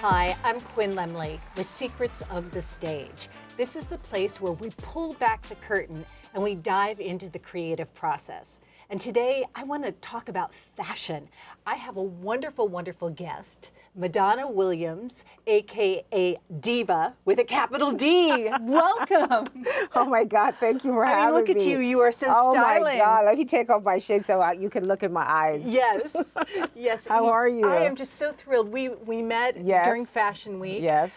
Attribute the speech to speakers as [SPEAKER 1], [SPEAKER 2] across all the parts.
[SPEAKER 1] Hi, I'm Quinn Lemley with Secrets of the Stage. This is the place where we pull back the curtain and we dive into the creative process. And today I want to talk about fashion. I have a wonderful, wonderful guest, Madonna Williams, AKA Diva with a capital D. Welcome.
[SPEAKER 2] Oh my God, thank you for having me.
[SPEAKER 1] Look at you, you are so
[SPEAKER 2] styling. Oh my God, let me take off my shade so you can look in my eyes.
[SPEAKER 1] Yes, yes.
[SPEAKER 2] How are you?
[SPEAKER 1] I am just so thrilled. We met during Fashion Week.
[SPEAKER 2] Yes.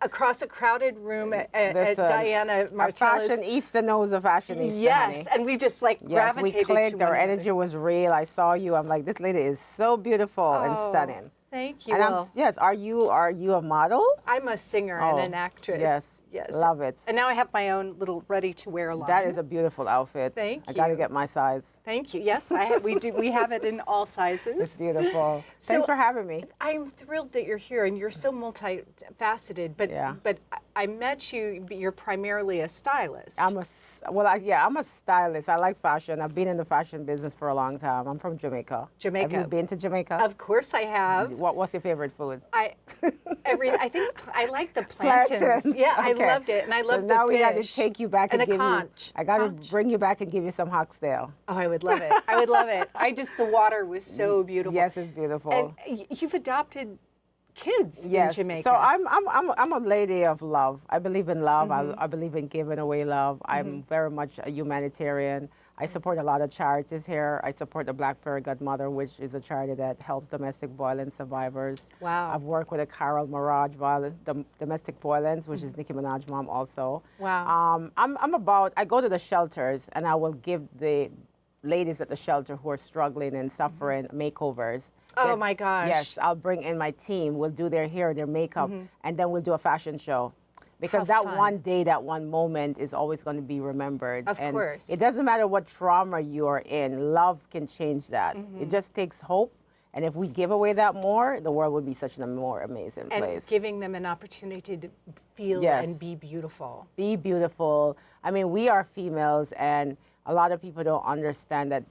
[SPEAKER 1] Across a crowded room at Diana Marcella's.
[SPEAKER 2] A fashionista knows a fashionista.
[SPEAKER 1] Yes, and we just gravitated
[SPEAKER 2] we clicked.
[SPEAKER 1] to
[SPEAKER 2] Our
[SPEAKER 1] one
[SPEAKER 2] energy
[SPEAKER 1] another.
[SPEAKER 2] was real. I saw you. I'm like, this lady is so beautiful and stunning.
[SPEAKER 1] Thank you.
[SPEAKER 2] And yes, are you a model?
[SPEAKER 1] I'm a singer and an actress.
[SPEAKER 2] Yes,
[SPEAKER 1] yes,
[SPEAKER 2] love it.
[SPEAKER 1] And now I have my own little ready-to-wear line.
[SPEAKER 2] That is a beautiful outfit.
[SPEAKER 1] Thank you.
[SPEAKER 2] I got to get my size.
[SPEAKER 1] Thank you. Yes, I have. We do. We have it in all sizes.
[SPEAKER 2] It's beautiful. Thanks for having me.
[SPEAKER 1] I'm thrilled that you're here, and you're so multifaceted. But I met you. You're primarily a stylist.
[SPEAKER 2] I'm a stylist. I like fashion. I've been in the fashion business for a long time. I'm from Jamaica.
[SPEAKER 1] Jamaica.
[SPEAKER 2] Have you been to Jamaica?
[SPEAKER 1] Of course I have.
[SPEAKER 2] What's your favorite food?
[SPEAKER 1] I think I like the plantains. Yeah, okay. I loved it, and I loved the fish.
[SPEAKER 2] So now we got to take you back and give
[SPEAKER 1] conch.
[SPEAKER 2] I got to bring you back and give you some oxtail.
[SPEAKER 1] Oh, I would love it. I would love it. The water was so beautiful.
[SPEAKER 2] Yes, it's beautiful.
[SPEAKER 1] And you've adopted kids
[SPEAKER 2] in
[SPEAKER 1] Jamaica.
[SPEAKER 2] So I'm a lady of love. I believe in love. I believe in giving away love. I'm very much a humanitarian. I support a lot of charities here. I support the Black Fairy Godmother, which is a charity that helps domestic violence survivors.
[SPEAKER 1] Wow.
[SPEAKER 2] I've worked with a Carol Mirage domestic violence, which is Nicki Minaj's mom also.
[SPEAKER 1] Wow.
[SPEAKER 2] I go to the shelters and I will give the ladies at the shelter who are struggling and suffering makeovers.
[SPEAKER 1] Oh my gosh.
[SPEAKER 2] Yes, I'll bring in my team. We'll do their hair, their makeup, and then we'll do a fashion show. Because one day, that one moment is always going to be remembered.
[SPEAKER 1] Of course.
[SPEAKER 2] It doesn't matter what trauma you're in, love can change that. It just takes hope. And if we give away that more, the world would be such a more amazing place.
[SPEAKER 1] And giving them an opportunity to feel and be beautiful. Be
[SPEAKER 2] beautiful. I mean, we are females, and a lot of people don't understand that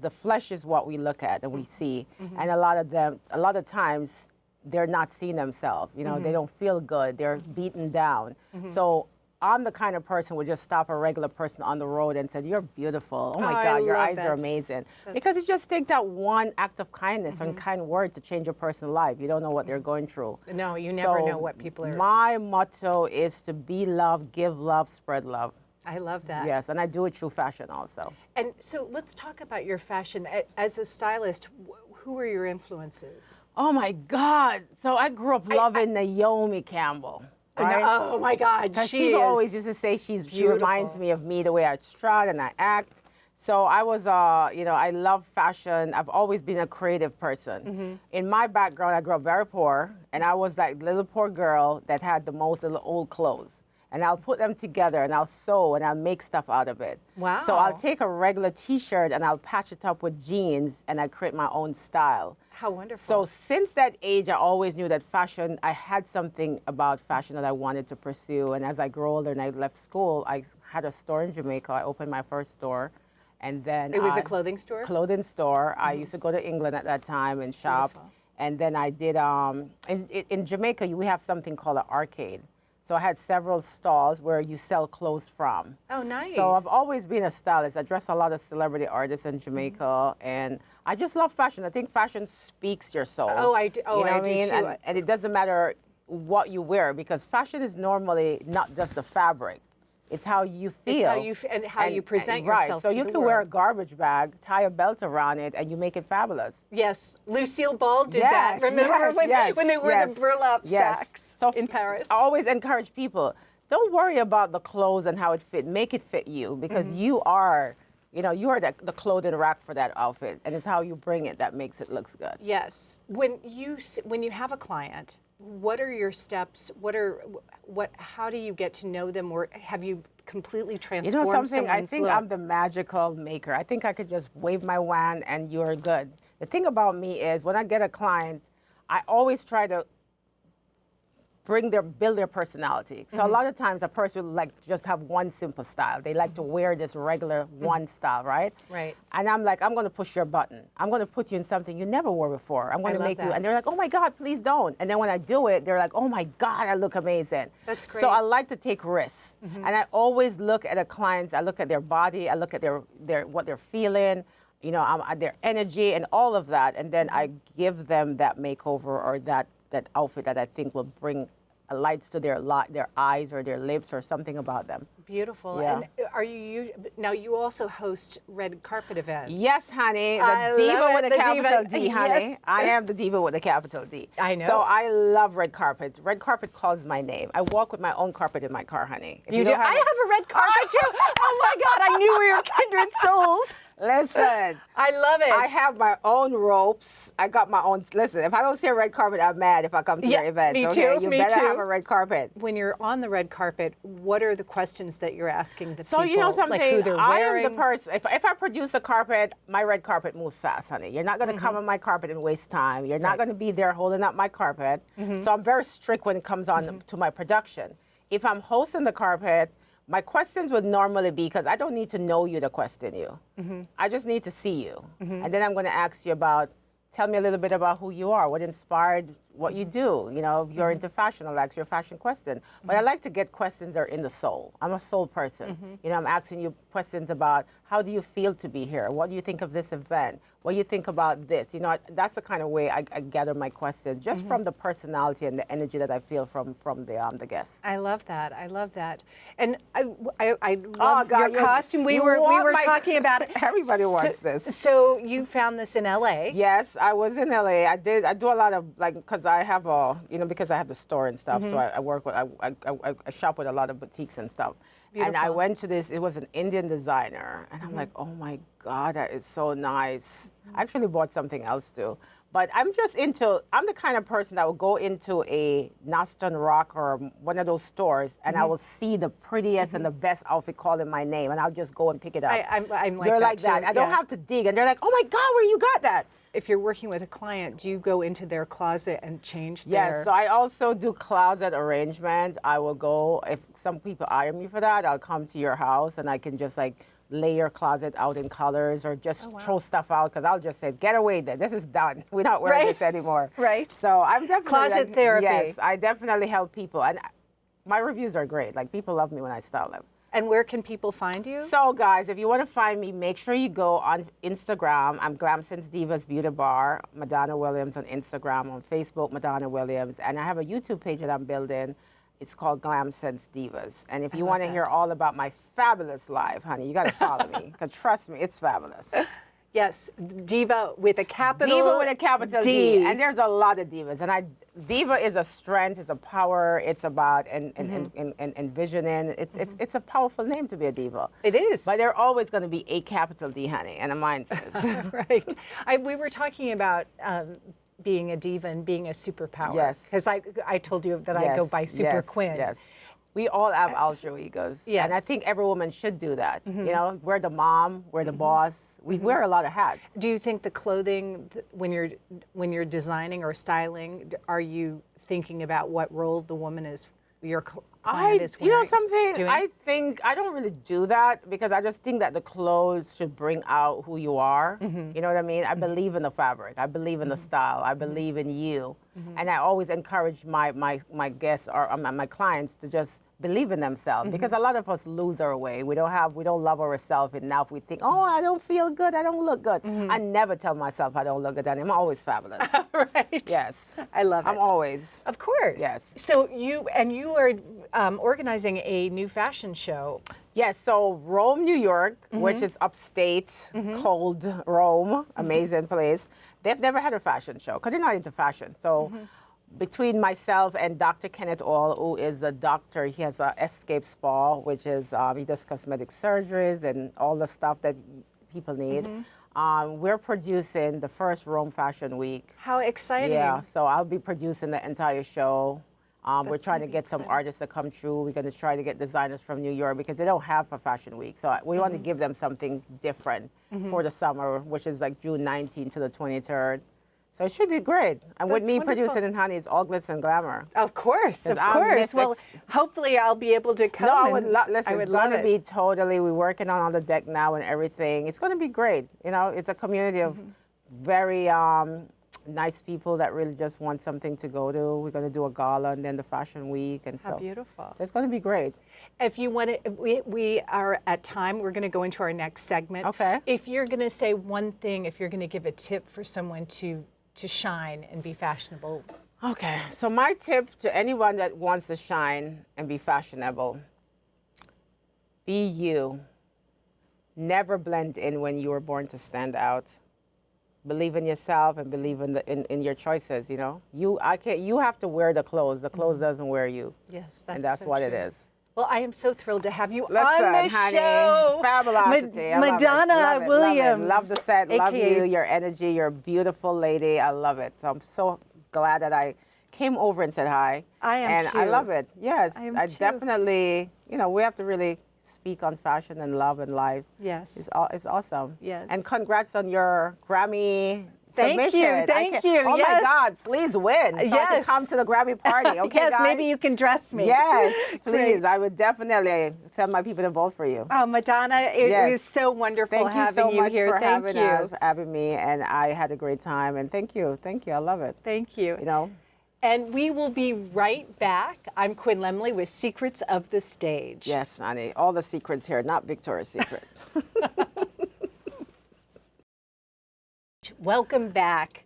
[SPEAKER 2] the flesh is what we look at and we see. And a lot of times, they're not seeing themselves. You know, they don't feel good. They're beaten down. So I'm the kind of person who would just stop a regular person on the road and say, "You're beautiful. Oh my God, your eyes are amazing." Because it just takes that one act of kindness and kind word to change a person's life. You don't know what they're going through.
[SPEAKER 1] No, you never know what people are.
[SPEAKER 2] My motto is to be love, give love, spread love.
[SPEAKER 1] I love that.
[SPEAKER 2] Yes, and I do it through fashion also.
[SPEAKER 1] And so let's talk about your fashion. As a stylist, who were your influences?
[SPEAKER 2] Oh my God. So I grew up loving Naomi Campbell. Right?
[SPEAKER 1] Oh my God,
[SPEAKER 2] people always used to say she reminds me of me, the way I strut and I act. So I was, I love fashion. I've always been a creative person. In my background, I grew up very poor, and I was that little poor girl that had the most little old clothes. And I'll put them together and I'll sew and I'll make stuff out of it.
[SPEAKER 1] Wow.
[SPEAKER 2] So I'll take a regular t-shirt and I'll patch it up with jeans and I create my own style.
[SPEAKER 1] How wonderful.
[SPEAKER 2] So since that age, I always knew that fashion, I had something about fashion that I wanted to pursue. And as I grew older and I left school, I had a store in Jamaica. I opened my first store. And then
[SPEAKER 1] it was a clothing store?
[SPEAKER 2] Clothing store. I used to go to England at that time and shop. Beautiful. And then I did, in Jamaica, we have something called an arcade. So I had several stalls where you sell clothes from.
[SPEAKER 1] Oh, nice.
[SPEAKER 2] So I've always been a stylist. I dress a lot of celebrity artists in Jamaica, and I just love fashion. I think fashion speaks your soul.
[SPEAKER 1] Oh, I do. Oh,
[SPEAKER 2] you know
[SPEAKER 1] I do too.
[SPEAKER 2] And it doesn't matter what you wear, because fashion is normally not just the fabric. It's how you feel.
[SPEAKER 1] It's how you present yourself.
[SPEAKER 2] Right. So you can wear a garbage bag, tie a belt around it, and you make it fabulous.
[SPEAKER 1] Yes. Lucille Ball did that. Remember when they wore the burlap sacks in Paris?
[SPEAKER 2] I always encourage people, don't worry about the clothes and how it fit. Make it fit you, because you are the clothing rack for that outfit, and it's how you bring it that makes it looks good.
[SPEAKER 1] Yes. When you have a client, what are your steps? How do you get to know them, or have you completely transformed someone's
[SPEAKER 2] I think
[SPEAKER 1] look?
[SPEAKER 2] I'm the magical maker. I think I could just wave my wand and you're good. The thing about me is when I get a client, I always try to build their personality. So a lot of times a person will like just have one simple style. They like to wear this regular one style, right?
[SPEAKER 1] Right.
[SPEAKER 2] And I'm like, I'm gonna push your button. I'm gonna put you in something you never wore before. I'm gonna
[SPEAKER 1] love
[SPEAKER 2] make you,
[SPEAKER 1] that.
[SPEAKER 2] and they're like, oh my God, please don't. And then when I do it, they're like, oh my God, I look amazing.
[SPEAKER 1] That's great.
[SPEAKER 2] So I like to take risks. And I always look at a client's, I look at their body, I look at their what they're feeling, you know, their energy and all of that. And then I give them that makeover or that outfit that I think will bring lights to their eyes or their lips or something about them.
[SPEAKER 1] Beautiful.
[SPEAKER 2] Yeah.
[SPEAKER 1] And are you now? You also host red carpet events.
[SPEAKER 2] Yes, honey.
[SPEAKER 1] I
[SPEAKER 2] The diva
[SPEAKER 1] love
[SPEAKER 2] with
[SPEAKER 1] it,
[SPEAKER 2] a
[SPEAKER 1] the
[SPEAKER 2] capital
[SPEAKER 1] diva.
[SPEAKER 2] D, honey.
[SPEAKER 1] Yes.
[SPEAKER 2] I am the diva with a capital D.
[SPEAKER 1] I know.
[SPEAKER 2] So I love red carpets. Red carpet calls my name. I walk with my own carpet in my car, honey. If
[SPEAKER 1] You do.
[SPEAKER 2] don't
[SPEAKER 1] I have a red carpet too. Oh my God! I knew we were kindred souls.
[SPEAKER 2] Listen.
[SPEAKER 1] I love it.
[SPEAKER 2] I have my own ropes. I got my own. Listen, if I don't see a red carpet, I'm mad if I come to your event.
[SPEAKER 1] me
[SPEAKER 2] Okay?
[SPEAKER 1] too,
[SPEAKER 2] You
[SPEAKER 1] me
[SPEAKER 2] better
[SPEAKER 1] too.
[SPEAKER 2] have a red carpet.
[SPEAKER 1] When you're on the red carpet, what are the questions that you're asking the
[SPEAKER 2] So
[SPEAKER 1] people?
[SPEAKER 2] you know something,
[SPEAKER 1] Like who they're
[SPEAKER 2] I
[SPEAKER 1] wearing?
[SPEAKER 2] am the person. If I produce a carpet, my red carpet moves fast, honey. You're not going to come on my carpet and waste time. You're not going to be there holding up my carpet. So I'm very strict when it comes on to my production. If I'm hosting the carpet, my questions would normally be, because I don't need to know you to question you. I just need to see you. And then I'm going to ask you about, tell me a little bit about who you are, what inspired what you do. You know, if you're into fashion, I'll ask you a fashion question. But I like to get questions that are in the soul. I'm a soul person. You know, I'm asking you questions about, how do you feel to be here? What do you think of this event? What do you think about this? You know, that's the kind of way I gather my questions, just from the personality and the energy that I feel from the guests.
[SPEAKER 1] I love that. I love that. And I
[SPEAKER 2] Oh,
[SPEAKER 1] love
[SPEAKER 2] God,
[SPEAKER 1] your costume. We were talking about it.
[SPEAKER 2] Everybody wants this.
[SPEAKER 1] So you found this in LA.
[SPEAKER 2] Yes, I was in LA. I do a lot of, like, because I have because I have the store and stuff. So I work with, I shop with a lot of boutiques and stuff. And I
[SPEAKER 1] Beautiful.
[SPEAKER 2] went to this, it was an Indian designer. And I'm like, oh my God, that is so nice. I actually bought something else too. But I'm the kind of person that will go into a Noston Rock or one of those stores and I will see the prettiest and the best outfit calling my name and I'll just go and pick it up.
[SPEAKER 1] I'm like
[SPEAKER 2] You're
[SPEAKER 1] that
[SPEAKER 2] like that.
[SPEAKER 1] too,
[SPEAKER 2] I don't
[SPEAKER 1] yeah.
[SPEAKER 2] have to dig. And they're like, oh my God, where you got that?
[SPEAKER 1] If you're working with a client, do you go into their closet and change
[SPEAKER 2] Yes,
[SPEAKER 1] their...
[SPEAKER 2] so I also do closet arrangement. I will go, if some people hire me for that, I'll come to your house and I can just like lay your closet out in colors or just throw stuff out because I'll just say, get away there, this is done. We're not wearing this anymore.
[SPEAKER 1] Right.
[SPEAKER 2] So I'm definitely
[SPEAKER 1] Closet therapy.
[SPEAKER 2] Yes, I definitely help people and my reviews are great. Like people love me when I style them.
[SPEAKER 1] And where can people find you?
[SPEAKER 2] So guys, if you want to find me, make sure you go on Instagram. I'm Glam Sense Beauty Bar, Madonna Williams on Instagram, on Facebook, Madonna Williams. And I have a YouTube page that I'm building. It's called Glam Sense Divas. And if you want to hear all about my fabulous life, honey, you got to follow me. Because trust me, it's fabulous.
[SPEAKER 1] Yes, Diva with a capital
[SPEAKER 2] Diva with a capital D. And there's a lot of divas. And Diva is a strength, it's a power, it's about envisioning. It's a powerful name to be a diva.
[SPEAKER 1] It is.
[SPEAKER 2] But they're always going to be a capital D, honey, and a mine says.
[SPEAKER 1] Right. We were talking about being a diva and being a superpower.
[SPEAKER 2] Yes.
[SPEAKER 1] Because I told you that I go by Super Quinn.
[SPEAKER 2] Yes. We all have alter egos.
[SPEAKER 1] Yes.
[SPEAKER 2] And I think every woman should do that. You know, we're the mom, we're the boss. We wear a lot of hats.
[SPEAKER 1] Do you think the clothing, when you're designing or styling, are you thinking about what role the woman is, your client is wearing?
[SPEAKER 2] You know something,
[SPEAKER 1] doing?
[SPEAKER 2] I think, I don't really do that because I just think that the clothes should bring out who you are. You know what I mean? I believe in the fabric. I believe in the style. I believe in you. And I always encourage my guests or my clients to just believe in themselves because a lot of us lose our way. We don't love ourselves enough. We think, oh, I don't feel good. I don't look good. I never tell myself I don't look good. And I'm always fabulous.
[SPEAKER 1] Right.
[SPEAKER 2] Yes.
[SPEAKER 1] I love it.
[SPEAKER 2] I'm always.
[SPEAKER 1] Of course.
[SPEAKER 2] Yes.
[SPEAKER 1] So you are organizing a new fashion show.
[SPEAKER 2] Yes, so Rome, New York, which is upstate, cold Rome, amazing place. They've never had a fashion show because they're not into fashion. So between myself and Dr. Kenneth All, who is a doctor, he has a Escape Spa, which is, he does cosmetic surgeries and all the stuff that people need. We're producing the first Rome Fashion Week.
[SPEAKER 1] How exciting.
[SPEAKER 2] Yeah, so I'll be producing the entire show. We're trying to
[SPEAKER 1] gonna be
[SPEAKER 2] get some
[SPEAKER 1] exciting.
[SPEAKER 2] artists to come through. We're going to try to get designers from New York because they don't have a fashion week. So we want to give them something different for the summer, which is like June 19th to the 23rd. So it should be great. And with
[SPEAKER 1] That's
[SPEAKER 2] me
[SPEAKER 1] wonderful.
[SPEAKER 2] producing it, honey, it's all glitz and glamour.
[SPEAKER 1] Of course, of
[SPEAKER 2] 'Cause I'm
[SPEAKER 1] course.
[SPEAKER 2] Miss
[SPEAKER 1] Well, hopefully I'll be able to come.
[SPEAKER 2] No, I
[SPEAKER 1] and
[SPEAKER 2] would listen.
[SPEAKER 1] I would
[SPEAKER 2] It's
[SPEAKER 1] love
[SPEAKER 2] going to
[SPEAKER 1] it.
[SPEAKER 2] be totally. We're working on the deck now and everything. It's going to be great. You know, it's a community of very nice people that really just want something to go to. We're going to do a gala and then the fashion week and
[SPEAKER 1] How
[SPEAKER 2] stuff.
[SPEAKER 1] beautiful.
[SPEAKER 2] So it's going to be great.
[SPEAKER 1] If you want to, we are at time. We're going to go into our next segment.
[SPEAKER 2] Okay.
[SPEAKER 1] If you're going to say one thing, if you're going to give a tip for someone to shine and be fashionable.
[SPEAKER 2] Okay. So my tip to anyone that wants to shine and be fashionable: be you. Never blend in when you were born to stand out. Believe in yourself and believe in your choices. You know, you have to wear the clothes. The clothes doesn't wear you.
[SPEAKER 1] Yes,
[SPEAKER 2] and that's
[SPEAKER 1] so
[SPEAKER 2] what it
[SPEAKER 1] true.
[SPEAKER 2] is.
[SPEAKER 1] Well, I am so thrilled to have you
[SPEAKER 2] Listen,
[SPEAKER 1] on the
[SPEAKER 2] honey,
[SPEAKER 1] show.
[SPEAKER 2] Fabulousity. I love it.
[SPEAKER 1] Madonna
[SPEAKER 2] Love it,
[SPEAKER 1] Williams.
[SPEAKER 2] Love the set. Love
[SPEAKER 1] AKA
[SPEAKER 2] you, your energy. You're a beautiful lady. I love it. So I'm so glad that I came over and said hi.
[SPEAKER 1] I am
[SPEAKER 2] and
[SPEAKER 1] too.
[SPEAKER 2] I love it. Yes,
[SPEAKER 1] I am too.
[SPEAKER 2] definitely, you know, we have to really speak on fashion and love and life.
[SPEAKER 1] Yes.
[SPEAKER 2] It's awesome.
[SPEAKER 1] Yes.
[SPEAKER 2] And congrats on your Grammy
[SPEAKER 1] Thank you,
[SPEAKER 2] submission.
[SPEAKER 1] thank you,
[SPEAKER 2] Oh my
[SPEAKER 1] yes.
[SPEAKER 2] God, please win. So I
[SPEAKER 1] Yes.
[SPEAKER 2] can come to the Grammy party. Okay,
[SPEAKER 1] yes,
[SPEAKER 2] guys?
[SPEAKER 1] maybe you can dress me.
[SPEAKER 2] Yes,
[SPEAKER 1] Great.
[SPEAKER 2] please. I would definitely send my people to vote for you.
[SPEAKER 1] Oh, Madonna, it
[SPEAKER 2] Yes.
[SPEAKER 1] was so wonderful
[SPEAKER 2] Thank you
[SPEAKER 1] having
[SPEAKER 2] so
[SPEAKER 1] you
[SPEAKER 2] much
[SPEAKER 1] here.
[SPEAKER 2] for
[SPEAKER 1] Thank
[SPEAKER 2] having me, and I had a great time. And thank you. I love it.
[SPEAKER 1] Thank you.
[SPEAKER 2] You know.
[SPEAKER 1] And we will be right back. I'm Quinn Lemley with Secrets of the Stage.
[SPEAKER 2] Yes, honey. All the secrets here, not Victoria's Secret.
[SPEAKER 1] Welcome back.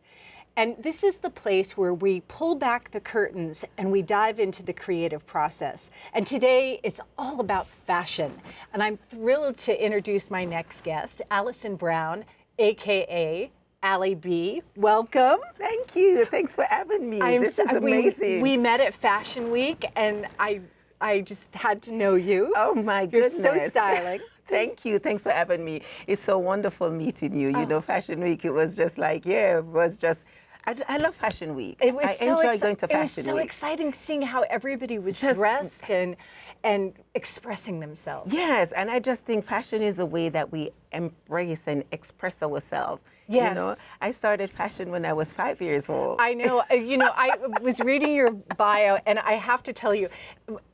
[SPEAKER 1] And this is the place where we pull back the curtains and we dive into the creative process. And today it's all about fashion. And I'm thrilled to introduce my next guest, Allison Brown, AKA AlliE B. Welcome.
[SPEAKER 3] Thank you. Thanks for having me. This is amazing.
[SPEAKER 1] We met at Fashion Week and I just had to know you.
[SPEAKER 3] Oh my
[SPEAKER 1] You're
[SPEAKER 3] goodness.
[SPEAKER 1] so styling.
[SPEAKER 3] Thank you. Thanks for having me. It's so wonderful meeting you. You know, Fashion Week, it was just like, it was just, I love Fashion Week.
[SPEAKER 1] It was
[SPEAKER 3] I
[SPEAKER 1] so
[SPEAKER 3] enjoy going to Fashion
[SPEAKER 1] It was so
[SPEAKER 3] Week.
[SPEAKER 1] exciting seeing how everybody was
[SPEAKER 3] Just-
[SPEAKER 1] dressed and expressing themselves.
[SPEAKER 3] Yes, and I just think fashion is a way that we embrace and express ourselves.
[SPEAKER 1] Yes.
[SPEAKER 3] You know, I started fashion when I was 5 years old.
[SPEAKER 1] I know. You know, I was reading your bio, and I have to tell you,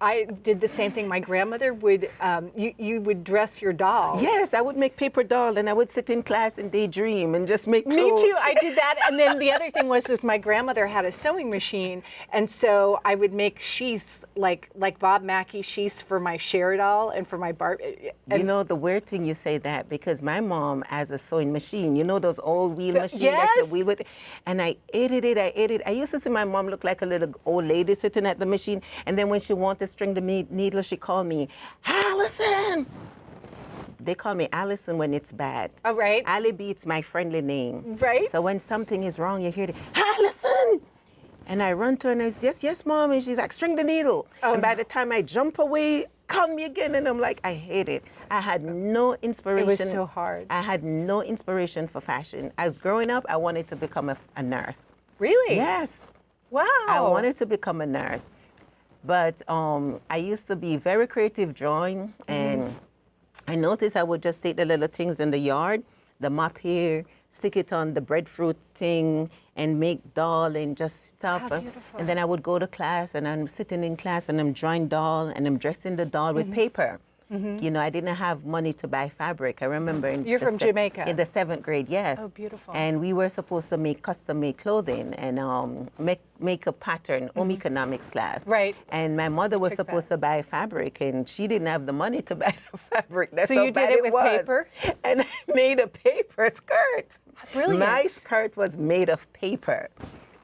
[SPEAKER 1] I did the same thing. My grandmother would, you would dress your dolls.
[SPEAKER 3] Yes, I would make paper doll and I would sit in class and daydream and just make
[SPEAKER 1] Me
[SPEAKER 3] clothes.
[SPEAKER 1] too. I did that, and then the other thing was my grandmother had a sewing machine, and so I would make sheaths like Bob Mackie sheaths for my Cher doll and for my Barbie.
[SPEAKER 3] You know, the weird thing you say that, because my mom has a sewing machine. You know those old wheel machines?
[SPEAKER 1] Yes.
[SPEAKER 3] That the wheel with, and I hated it. I used to see my mom look like a little old lady sitting at the machine, and then when she wanted to string the needle, she called me, Allison! They call me Allison when it's bad.
[SPEAKER 1] Oh, right.
[SPEAKER 3] AlliE B, it's my friendly name.
[SPEAKER 1] Right.
[SPEAKER 3] So when something is wrong, you hear the, Allison! And I run to her and I say, yes, Mom. And she's like, string the needle.
[SPEAKER 1] Oh,
[SPEAKER 3] and by the time I jump away, call me again. And I'm like, I hate it. I had no inspiration.
[SPEAKER 1] It was so hard.
[SPEAKER 3] I had no inspiration for fashion. As growing up, I wanted to become a nurse.
[SPEAKER 1] Really?
[SPEAKER 3] Yes.
[SPEAKER 1] Wow.
[SPEAKER 3] I wanted to become a nurse. But I used to be very creative drawing, and I noticed I would just take the little things in the yard, the mop here, stick it on the breadfruit thing, and make doll and just stuff.
[SPEAKER 1] How beautiful.
[SPEAKER 3] And then I would go to class, and I'm sitting in class, and I'm drawing doll, and I'm dressing the doll with paper. You know, I didn't have money to buy fabric. I remember in
[SPEAKER 1] You're from Jamaica.
[SPEAKER 3] In the 7th grade, yes.
[SPEAKER 1] Oh, beautiful.
[SPEAKER 3] And we were supposed to make custom-made clothing and make a pattern, home economics class.
[SPEAKER 1] Right.
[SPEAKER 3] And my mother was
[SPEAKER 1] took
[SPEAKER 3] supposed
[SPEAKER 1] that.
[SPEAKER 3] to buy fabric, and she didn't have the money to buy the fabric. That's
[SPEAKER 1] So
[SPEAKER 3] how
[SPEAKER 1] you
[SPEAKER 3] bad
[SPEAKER 1] did it with
[SPEAKER 3] was.
[SPEAKER 1] paper?
[SPEAKER 3] And I made a paper skirt.
[SPEAKER 1] Brilliant.
[SPEAKER 3] My skirt was made of paper.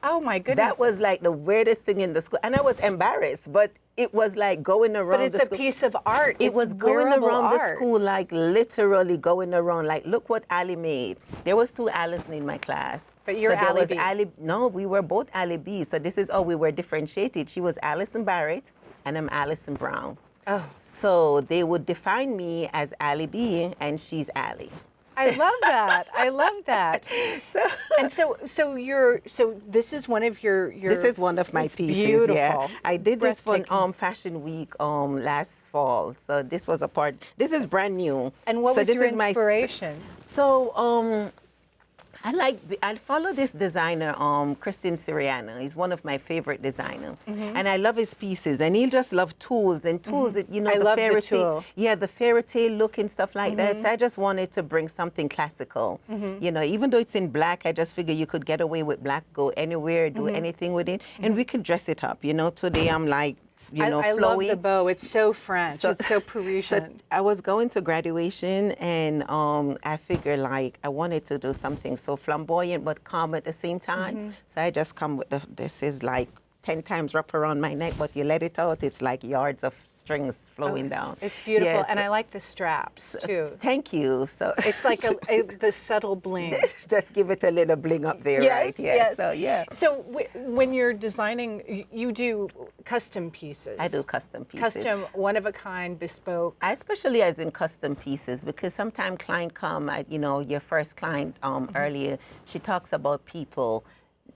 [SPEAKER 1] Oh my goodness.
[SPEAKER 3] That was like the weirdest thing in the school. And I was embarrassed, but it was like going around
[SPEAKER 1] But it's
[SPEAKER 3] the
[SPEAKER 1] a
[SPEAKER 3] school.
[SPEAKER 1] piece of art.
[SPEAKER 3] It
[SPEAKER 1] It's
[SPEAKER 3] was going
[SPEAKER 1] wearable
[SPEAKER 3] around the
[SPEAKER 1] art.
[SPEAKER 3] school, like literally going around, like, look what AlliE made. There was 2 Allison in my class.
[SPEAKER 1] But you're
[SPEAKER 3] so there
[SPEAKER 1] AlliE
[SPEAKER 3] was
[SPEAKER 1] B.
[SPEAKER 3] AlliE, no, we were both AlliE B. So this is how we were differentiated. She was Allison Barrett, and I'm Allison Brown.
[SPEAKER 1] Oh.
[SPEAKER 3] So they would define me as AlliE B, and she's AlliE.
[SPEAKER 1] I love that. I love that.
[SPEAKER 3] So
[SPEAKER 1] And so this is one of your
[SPEAKER 3] this is one of my
[SPEAKER 1] it's
[SPEAKER 3] pieces.
[SPEAKER 1] beautiful.
[SPEAKER 3] Yeah, I did this for
[SPEAKER 1] Breathtaking.
[SPEAKER 3] Fashion Week last fall. So this was a part. This is brand new.
[SPEAKER 1] And what
[SPEAKER 3] so
[SPEAKER 1] was
[SPEAKER 3] this
[SPEAKER 1] your
[SPEAKER 3] is my
[SPEAKER 1] inspiration?
[SPEAKER 3] So I follow this designer, Christian Siriano. He's one of my favorite designers, and I love his pieces. And he just love tools and tools. That, you know,
[SPEAKER 1] I
[SPEAKER 3] the
[SPEAKER 1] love
[SPEAKER 3] fairy
[SPEAKER 1] the tool.
[SPEAKER 3] yeah, the fairy tale look and stuff like that. So I just wanted to bring something classical. You know, even though it's in black, I just figured you could get away with black, go anywhere, do anything with it, and we could dress it up. You know, today I'm like, you know,
[SPEAKER 1] I
[SPEAKER 3] flowy.
[SPEAKER 1] love the bow. It's so French. It's so Parisian.
[SPEAKER 3] So I was going to graduation, and I figured like I wanted to do something so flamboyant but calm at the same time. So I just come with this is like 10 times wrap around my neck, but you let it out, it's like yards of strings flowing down.
[SPEAKER 1] It's beautiful,
[SPEAKER 3] Yes.
[SPEAKER 1] and I like the straps too.
[SPEAKER 3] Thank you. So
[SPEAKER 1] It's like the subtle bling.
[SPEAKER 3] just give it a little bling up there, right?
[SPEAKER 1] Yes.
[SPEAKER 3] So yeah.
[SPEAKER 1] So when you're designing, you do custom pieces.
[SPEAKER 3] I do custom pieces.
[SPEAKER 1] Custom, one of a kind, bespoke.
[SPEAKER 3] I specialize in custom pieces because sometimes client come, you know, your first client earlier, she talks about people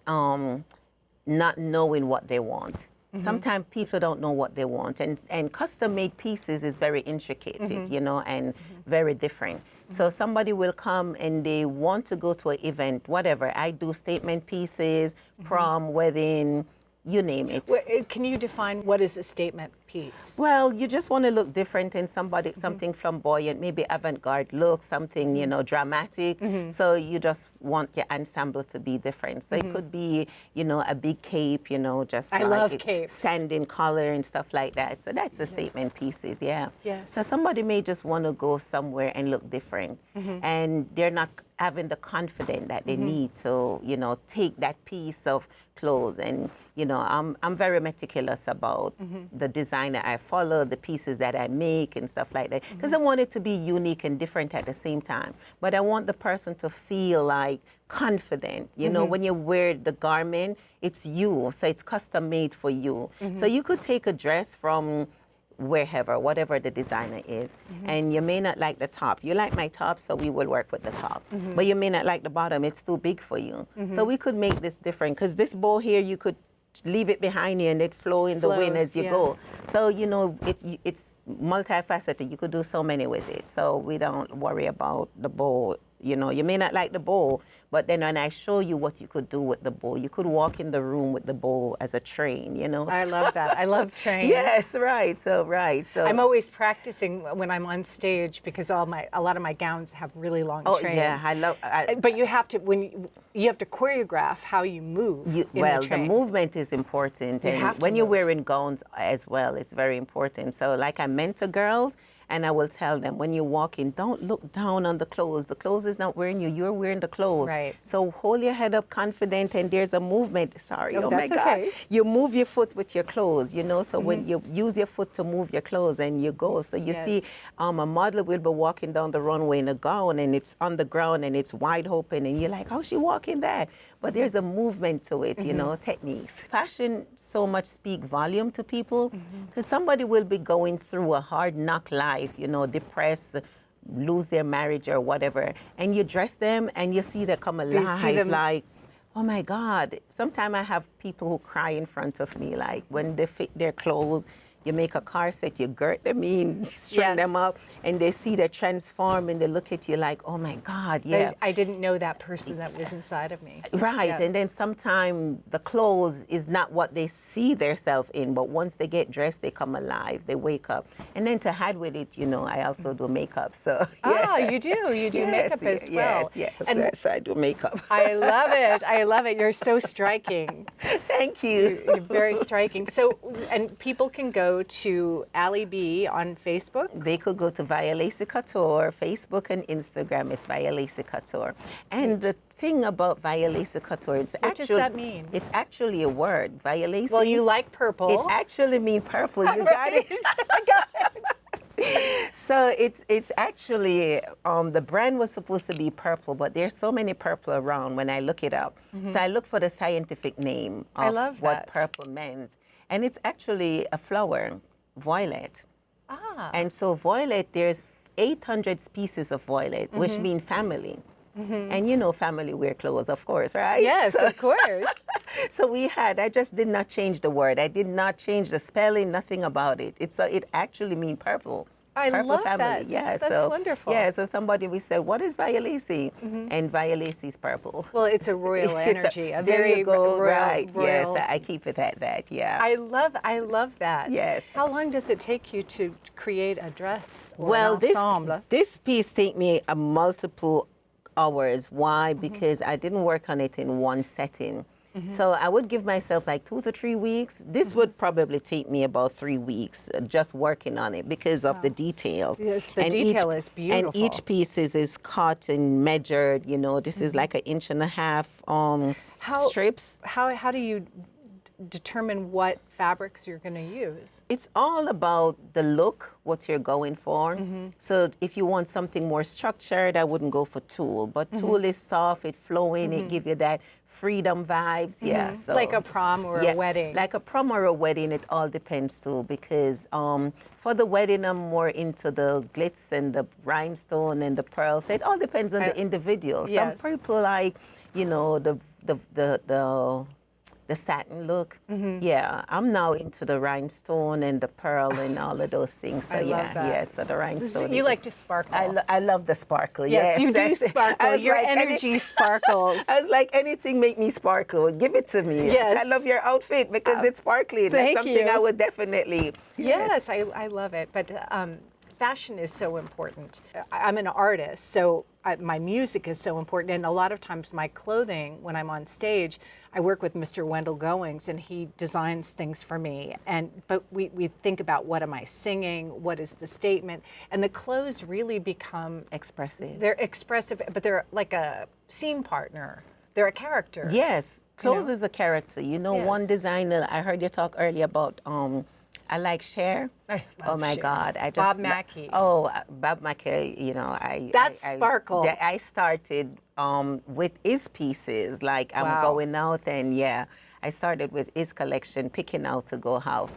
[SPEAKER 3] not knowing what they want. Sometimes people don't know what they want, and custom-made pieces is very intricate, you know, and very different. So somebody will come and they want to go to an event, whatever. I do statement pieces, prom, wedding, you name it.
[SPEAKER 1] Can you define what is a statement piece?
[SPEAKER 3] Well, you just want to look different in something flamboyant, maybe avant-garde look, something, you know, dramatic. So you just want your ensemble to be different. So it could be, you know, a big cape, you know, just
[SPEAKER 1] I love capes.
[SPEAKER 3] Sand in color and stuff like that. So that's the statement pieces, yeah.
[SPEAKER 1] Yes.
[SPEAKER 3] So somebody may just want to go somewhere and look different, and they're not having the confidence that they need to, you know, take that piece of clothes. And you know, I'm very meticulous about the designer I follow, the pieces that I make and stuff like that, because I want it to be unique and different at the same time. But I want the person to feel like confident. You know, when you wear the garment, it's you, so it's custom made for you. So you could take a dress from wherever, whatever the designer is, and you may not like the top. You like my top, so we will work with the top. But you may not like the bottom, it's too big for you. So we could make this different, because this bow here, you could leave it behind you and it flow in the wind as you go. So, you know, it's multifaceted. You could do so many with it. So we don't worry about the bow. You know, you may not like the bow, but then when I show you what you could do with the bow, you could walk in the room with the bow as a train, you know.
[SPEAKER 1] I love that. I love trains.
[SPEAKER 3] Yes, right. So
[SPEAKER 1] I'm always practicing when I'm on stage, because a lot of my gowns have really long trains.
[SPEAKER 3] Yeah, I love.
[SPEAKER 1] But you have to you have to choreograph how you move.
[SPEAKER 3] The movement is important, and when you're wearing gowns as well, it's very important. So, like I mentor girls. And I will tell them, when you walk in, don't look down on the clothes. The clothes is not wearing you. You're wearing the clothes.
[SPEAKER 1] Right.
[SPEAKER 3] So hold your head up confident, and there's a movement. Sorry, oh my God.
[SPEAKER 1] Okay.
[SPEAKER 3] You move your foot with your clothes, you know. So when you use your foot to move your clothes and you go. So you see a model will be walking down the runway in a gown, and it's on the ground and it's wide open. And you're like, how's she walking that? But there's a movement to it, you know, techniques. Fashion so much speak volume to people, because somebody will be going through a hard knock life, you know, depressed, lose their marriage or whatever, and you dress them and you see them come alive, like, oh my God. Sometimes I have people who cry in front of me, like when they fit their clothes. You make a corset, you girt them in, string them up, and they see they transform, and they look at you like, oh my God, yeah.
[SPEAKER 1] I didn't know that person that was inside of me.
[SPEAKER 3] Right, and then sometimes the clothes is not what they see themselves in, but once they get dressed, they come alive, they wake up. And then to add with it, you know, I also do makeup, so.
[SPEAKER 1] Ah, you do makeup as well.
[SPEAKER 3] Yes, I do makeup.
[SPEAKER 1] I love it, you're so striking.
[SPEAKER 3] Thank you.
[SPEAKER 1] You're very striking. So, and people can go to AlliE B on Facebook?
[SPEAKER 3] They could go to Violaceae Couture, Facebook and Instagram is Violaceae Couture. And the thing about Violaceae Couture,
[SPEAKER 1] what does that mean?
[SPEAKER 3] It's actually a word, Violaceae.
[SPEAKER 1] Well, you like purple.
[SPEAKER 3] It actually means purple. You got it.
[SPEAKER 1] I got it.
[SPEAKER 3] So it's actually, the brand was supposed to be purple, but there's so many purple around when I look it up. So I look for the scientific name of what purple meant. And it's actually a flower, violet.
[SPEAKER 1] Ah.
[SPEAKER 3] And so violet, there's 800 species of violet, which mean family. And you know family wear clothes, of course, right?
[SPEAKER 1] Yes, of course.
[SPEAKER 3] So I just did not change the word. I did not change the spelling, nothing about it. It actually means purple.
[SPEAKER 1] I
[SPEAKER 3] purple
[SPEAKER 1] love
[SPEAKER 3] family.
[SPEAKER 1] that.
[SPEAKER 3] Yeah,
[SPEAKER 1] That's
[SPEAKER 3] so
[SPEAKER 1] wonderful.
[SPEAKER 3] yeah, so somebody we said, what is Violaceae? And Violaceae is purple.
[SPEAKER 1] Well, it's a royal energy, a
[SPEAKER 3] there
[SPEAKER 1] very
[SPEAKER 3] you go,
[SPEAKER 1] royal.
[SPEAKER 3] right?
[SPEAKER 1] royal.
[SPEAKER 3] Yes, I keep it at that. Yeah.
[SPEAKER 1] I love that.
[SPEAKER 3] Yes.
[SPEAKER 1] How long does it take you to create a dress or
[SPEAKER 3] Well,
[SPEAKER 1] an ensemble?
[SPEAKER 3] this piece take me a multiple hours. Why? Because I didn't work on it in one setting. So I would give myself like 2 to 3 weeks. This would probably take me about 3 weeks just working on it because of the details.
[SPEAKER 1] Yes, the detail is beautiful.
[SPEAKER 3] And each piece is cut and measured. You know, this is like 1.5 inch strips.
[SPEAKER 1] How do you determine what fabrics you're going to use?
[SPEAKER 3] It's all about the look, what you're going for. So if you want something more structured, I wouldn't go for tulle. But tulle is soft, it's flowing, it gives you that freedom vibes. Yeah. So,
[SPEAKER 1] Like a prom or a wedding.
[SPEAKER 3] Like a prom or a wedding, it all depends too. Because for the wedding, I'm more into the glitz and the rhinestone and the pearls. It all depends on the individual.
[SPEAKER 1] Yes.
[SPEAKER 3] Some people like, you know, the satin look. Yeah, I'm now into the rhinestone and the pearl and all of those things. So
[SPEAKER 1] I love
[SPEAKER 3] yeah,
[SPEAKER 1] that.
[SPEAKER 3] yeah. So the rhinestone.
[SPEAKER 1] You
[SPEAKER 3] is-
[SPEAKER 1] like to sparkle.
[SPEAKER 3] I love the sparkle.
[SPEAKER 1] Yes, you do
[SPEAKER 3] that's it.
[SPEAKER 1] sparkle.
[SPEAKER 3] I was
[SPEAKER 1] Your
[SPEAKER 3] like,
[SPEAKER 1] energy sparkles.
[SPEAKER 3] I was like, anything make me sparkle. Give it to me.
[SPEAKER 1] Yes.
[SPEAKER 3] I love your outfit because it's sparkling.
[SPEAKER 1] thank
[SPEAKER 3] That's something
[SPEAKER 1] you.
[SPEAKER 3] I would definitely.
[SPEAKER 1] Yes, I love it. But fashion is so important. I'm an artist, so my music is so important. And a lot of times my clothing, when I'm on stage, I work with Mr. Wendell Goings and he designs things for me. But we think about what am I singing? What is the statement? And the clothes really become
[SPEAKER 3] Expressive.
[SPEAKER 1] They're expressive, but they're like a scene partner. They're a character.
[SPEAKER 3] Yes, clothes
[SPEAKER 1] know?
[SPEAKER 3] is a character. You know,
[SPEAKER 1] Yes.
[SPEAKER 3] one designer, I heard you talk earlier about, I like Cher.
[SPEAKER 1] I
[SPEAKER 3] Oh
[SPEAKER 1] love
[SPEAKER 3] my
[SPEAKER 1] Cher.
[SPEAKER 3] God. I just
[SPEAKER 1] Bob Mackie.
[SPEAKER 3] Bob Mackie, you know,
[SPEAKER 1] That's sparkle.
[SPEAKER 3] I started with his pieces, like I'm
[SPEAKER 1] Wow.
[SPEAKER 3] going out and yeah, I started with his collection, picking out to go out.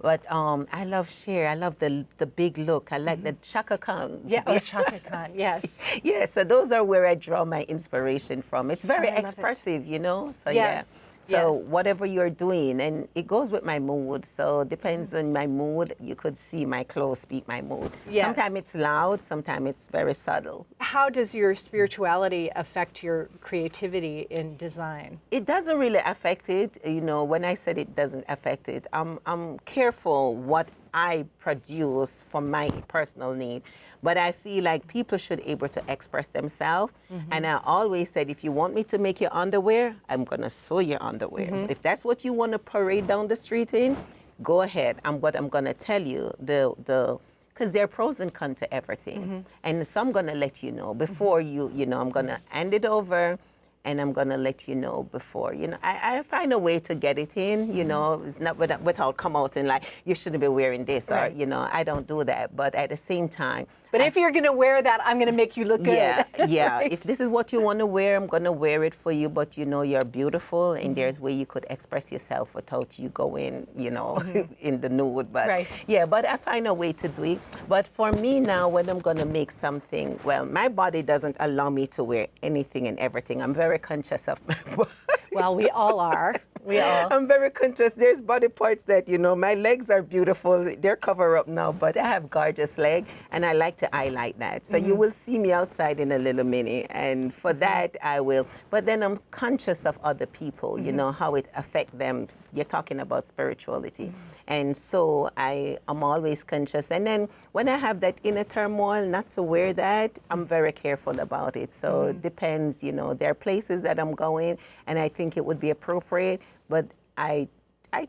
[SPEAKER 3] But I love Cher. I love the big look. I like the Chaka Khan.
[SPEAKER 1] Yeah, oh, Chaka Khan, yes.
[SPEAKER 3] Yeah, so those are where I draw my inspiration from. It's very
[SPEAKER 1] I love it.
[SPEAKER 3] expressive, you know? So
[SPEAKER 1] Yes,
[SPEAKER 3] yeah. So
[SPEAKER 1] yes.
[SPEAKER 3] whatever you're doing, and it goes with my mood. So depends on my mood. You could see my clothes speak my mood.
[SPEAKER 1] Yes.
[SPEAKER 3] Sometimes it's loud, sometimes it's very subtle.
[SPEAKER 1] How does your spirituality affect your creativity in design?
[SPEAKER 3] It doesn't really affect it. You know, when I said it doesn't affect it, I'm careful what I produce for my personal need. But I feel like people should be able to express themselves. And I always said, if you want me to make your underwear, I'm going to sew your underwear. If that's what you want to parade down the street in, go ahead. But I'm going to tell you, because there are pros and cons to everything. And so I'm going to let you know before I'm going to hand it over. And I'm going to let you know before. You know, I find a way to get it in, you know, it's not without come out and like, you shouldn't be wearing this
[SPEAKER 1] Right.
[SPEAKER 3] or, you know, I don't do that. But at the same time.
[SPEAKER 1] But if you're going to wear that, I'm going to make you look good.
[SPEAKER 3] Yeah, yeah.
[SPEAKER 1] Right.
[SPEAKER 3] If this is what you want to wear, I'm going to wear it for you. But, you know, you're beautiful and there's way you could express yourself without you going, you know, in the nude. But
[SPEAKER 1] Right.
[SPEAKER 3] yeah, but I find a way to do it. But for me now, when I'm going to make something, well, my body doesn't allow me to wear anything and everything. I'm very conscious of my body.
[SPEAKER 1] Well, we all are. We all.
[SPEAKER 3] I'm very conscious. There's body parts that, you know, my legs are beautiful. They're covered up now, but I have gorgeous leg, and I like to highlight that. So you will see me outside in a little minute, and for that I will. But then I'm conscious of other people, you know, how it affect them. You're talking about spirituality. And so I'm always conscious. And then when I have that inner turmoil, not to wear that, I'm very careful about it. So it depends, you know, there are places that I'm going, and I think it would be appropriate, but I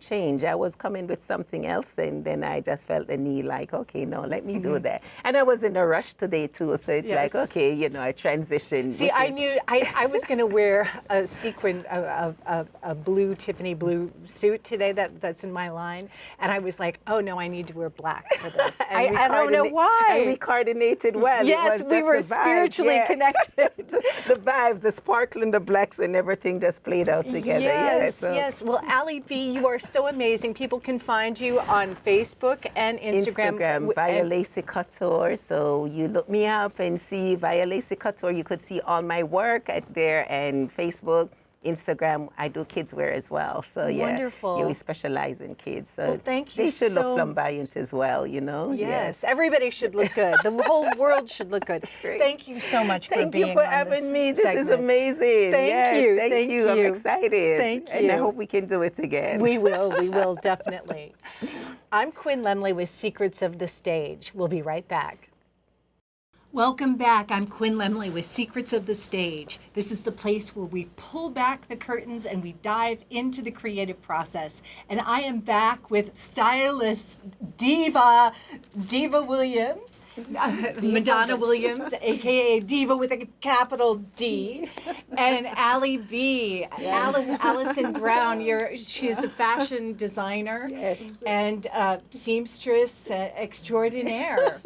[SPEAKER 3] changed. I was coming with something else, and then I just felt the need, like, okay, no, let me do that. And I was in a rush today, too, so it's
[SPEAKER 1] Yes.
[SPEAKER 3] like, okay, you know, I transitioned.
[SPEAKER 1] See, I knew I was going to wear a sequin, a blue, Tiffany blue suit today that's in my line. And I was like, oh, no, I need to wear black for this. I don't know why.
[SPEAKER 3] And we coordinated well.
[SPEAKER 1] Yes, we were spiritually connected.
[SPEAKER 3] The vibe, the sparkle and the blacks and everything just played out together.
[SPEAKER 1] Yes,
[SPEAKER 3] so.
[SPEAKER 1] yes. Well, AlliE B, you are so amazing. People can find you on Facebook and Instagram.
[SPEAKER 3] Violaceae Couture. So you look me up and see Violaceae Couture. You could see all my work at there, and Facebook, Instagram, I do kids wear as well. So yeah,
[SPEAKER 1] Wonderful.
[SPEAKER 3] we specialize in kids. So
[SPEAKER 1] Well, thank you
[SPEAKER 3] they should
[SPEAKER 1] so-
[SPEAKER 3] look flamboyant as well, you know?
[SPEAKER 1] Yes, everybody should look good. The whole world should look good.
[SPEAKER 3] Great.
[SPEAKER 1] Thank you so much for
[SPEAKER 3] Thank
[SPEAKER 1] being
[SPEAKER 3] you for
[SPEAKER 1] on
[SPEAKER 3] having me. This is
[SPEAKER 1] segment.
[SPEAKER 3] amazing.
[SPEAKER 1] Thank
[SPEAKER 3] yes,
[SPEAKER 1] you.
[SPEAKER 3] Thank
[SPEAKER 1] Thank
[SPEAKER 3] you. I'm
[SPEAKER 1] you.
[SPEAKER 3] excited.
[SPEAKER 1] Thank
[SPEAKER 3] And I
[SPEAKER 1] you.
[SPEAKER 3] hope we can do it again.
[SPEAKER 1] We will definitely. I'm Quinn Lemley with Secrets of the Stage. We'll be right back. Welcome back. I'm Quinn Lemley with Secrets of the Stage. This is the place where we pull back the curtains and we dive into the creative process. And I am back with stylist Diva Williams, Madonna Williams, aka Diva with a capital D, and AlliE B, Allison Brown. She's a fashion designer and seamstress extraordinaire.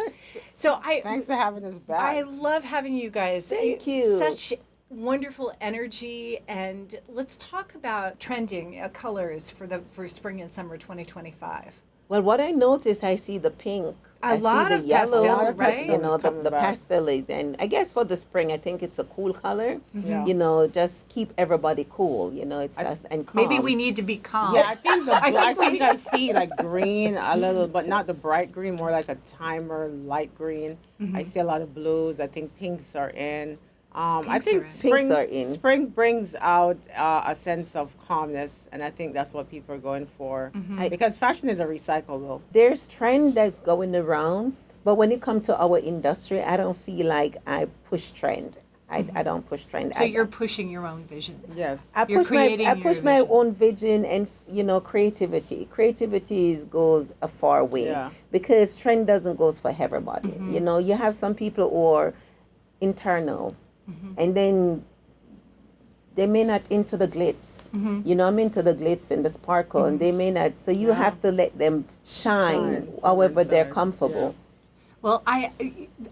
[SPEAKER 1] So
[SPEAKER 2] Thanks for having us back.
[SPEAKER 1] I love having you guys.
[SPEAKER 3] Thank you.
[SPEAKER 1] Such wonderful energy, and let's talk about trending colors for spring and summer 2025.
[SPEAKER 3] Well, what I notice, I see the pink.
[SPEAKER 1] A lot
[SPEAKER 3] see the
[SPEAKER 1] of
[SPEAKER 3] yellow,
[SPEAKER 1] pastel, right?
[SPEAKER 3] You know,
[SPEAKER 2] Coming
[SPEAKER 3] the
[SPEAKER 2] back.
[SPEAKER 3] pastel is, and I guess for the spring, I think it's a cool color.
[SPEAKER 2] Yeah.
[SPEAKER 3] You know, just keep everybody cool. You know, it's just and calm.
[SPEAKER 1] Maybe we need to be calm.
[SPEAKER 2] Yeah, I think I see like green a little, but not the bright green, more like a timer light green. I see a lot of blues. I think pinks are in. I
[SPEAKER 1] Pinks
[SPEAKER 2] think
[SPEAKER 1] are in.
[SPEAKER 2] spring,
[SPEAKER 3] Pinks are in.
[SPEAKER 2] spring brings out a sense of calmness, and I think that's what people are going for. Because fashion is a recyclable.
[SPEAKER 3] There's trend that's going around, but when it comes to our industry, I don't feel like I push trend. I don't push trend.
[SPEAKER 1] So
[SPEAKER 3] I-
[SPEAKER 1] you're pushing your own vision.
[SPEAKER 2] Yes.
[SPEAKER 1] You're creating
[SPEAKER 3] I
[SPEAKER 1] your
[SPEAKER 3] push my
[SPEAKER 1] vision.
[SPEAKER 3] own vision and creativity. Creativity goes a far way
[SPEAKER 2] Yeah.
[SPEAKER 3] because trend doesn't goes for everybody. You know, you have some people who are internal, and then they may not into the glitz. You know, I'm into the glitz and the sparkle, and they may not. So you have to let them shine,
[SPEAKER 2] Shine
[SPEAKER 3] however they're
[SPEAKER 2] inside,
[SPEAKER 3] comfortable.
[SPEAKER 1] Well,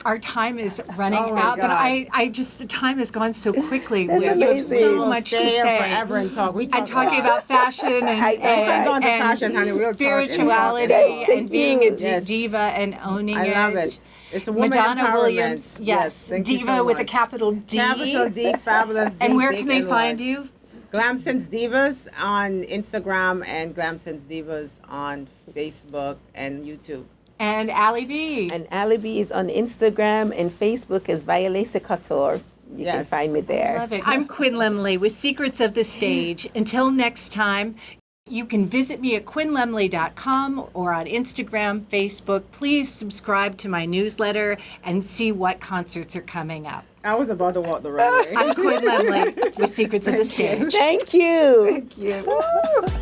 [SPEAKER 1] our time is running
[SPEAKER 2] Oh my
[SPEAKER 1] out, but
[SPEAKER 2] God.
[SPEAKER 1] I just, the time has gone so quickly.
[SPEAKER 3] That's
[SPEAKER 1] We have
[SPEAKER 3] amazing.
[SPEAKER 1] so
[SPEAKER 3] We'll
[SPEAKER 1] much to
[SPEAKER 2] Stay here
[SPEAKER 1] say.
[SPEAKER 2] forever and talk. We talk
[SPEAKER 1] And talking
[SPEAKER 2] a lot.
[SPEAKER 1] about fashion and,
[SPEAKER 2] on to
[SPEAKER 1] and
[SPEAKER 2] fashion, honey. We'll talk and
[SPEAKER 1] spirituality
[SPEAKER 2] talk and
[SPEAKER 3] talk.
[SPEAKER 1] and being a
[SPEAKER 3] Thank you.
[SPEAKER 2] Yes.
[SPEAKER 1] diva and owning it.
[SPEAKER 2] I love it. It's a woman
[SPEAKER 1] Madonna
[SPEAKER 2] empowerment.
[SPEAKER 1] Williams, yes,
[SPEAKER 2] thank you
[SPEAKER 1] diva
[SPEAKER 2] so
[SPEAKER 1] with a
[SPEAKER 2] much.
[SPEAKER 1] capital D.
[SPEAKER 2] Capital D, fabulous D.
[SPEAKER 1] And where
[SPEAKER 2] big
[SPEAKER 1] can they
[SPEAKER 2] and
[SPEAKER 1] find
[SPEAKER 2] wide.
[SPEAKER 1] you?
[SPEAKER 2] Glam Sense Divas on Instagram and Glam Sense Divas on Facebook and YouTube.
[SPEAKER 1] And AlliE B.
[SPEAKER 3] And AlliE B is on Instagram and Facebook is Violaceae Couture. You can
[SPEAKER 2] Yes.
[SPEAKER 3] find me there.
[SPEAKER 1] Love it. I'm Quinn Lemley with Secrets of the Stage. Until next time, you can visit me at quinnlemley.com or on Instagram, Facebook. Please subscribe to my newsletter and see what concerts are coming up.
[SPEAKER 2] I was about to walk the runway.
[SPEAKER 1] I'm Quinn Lemley with Secrets of the Stage.
[SPEAKER 3] Thank you.
[SPEAKER 2] Thank you.